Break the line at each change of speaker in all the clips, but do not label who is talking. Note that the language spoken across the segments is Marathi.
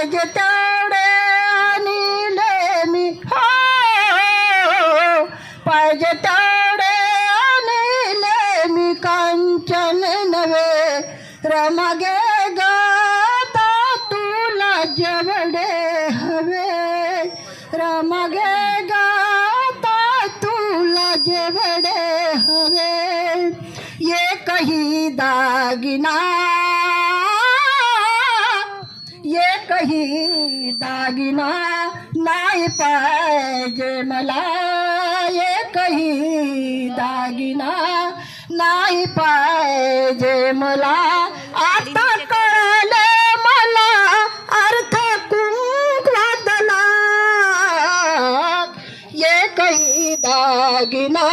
पाहिजे तेवढे आणले मी हो, पाहिजे तेवढे आणले मी कांचन नवे रमागे गाता तुला जेवढे हवे रमागे गाता तुला जेवढे हवे एकही दागिना एकही दागिना नाही पाहिजे मला एकही दागिना नाही पाहिजे मला आता कळले मला अर्थ कुंकवातला एकही दागिना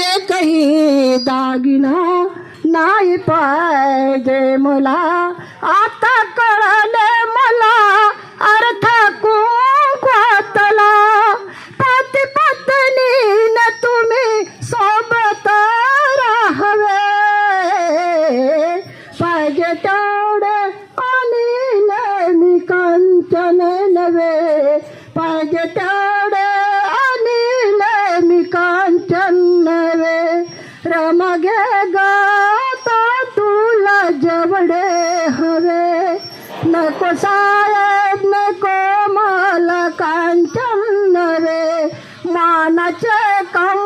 एकही दागिना नाही पाहिजे मला आता कळले मला अर्थ कुंकवातला पती पत्नीने तुम्ही सोबत राहावे पाहिजे तेवढे आणले मी कांचन नवे पाहिजे तेवढे आणले मी कांचन नवे रमागे गाता तुला जेवढे हवे नको साहेब नको मला कांचन नवे मानाचे कम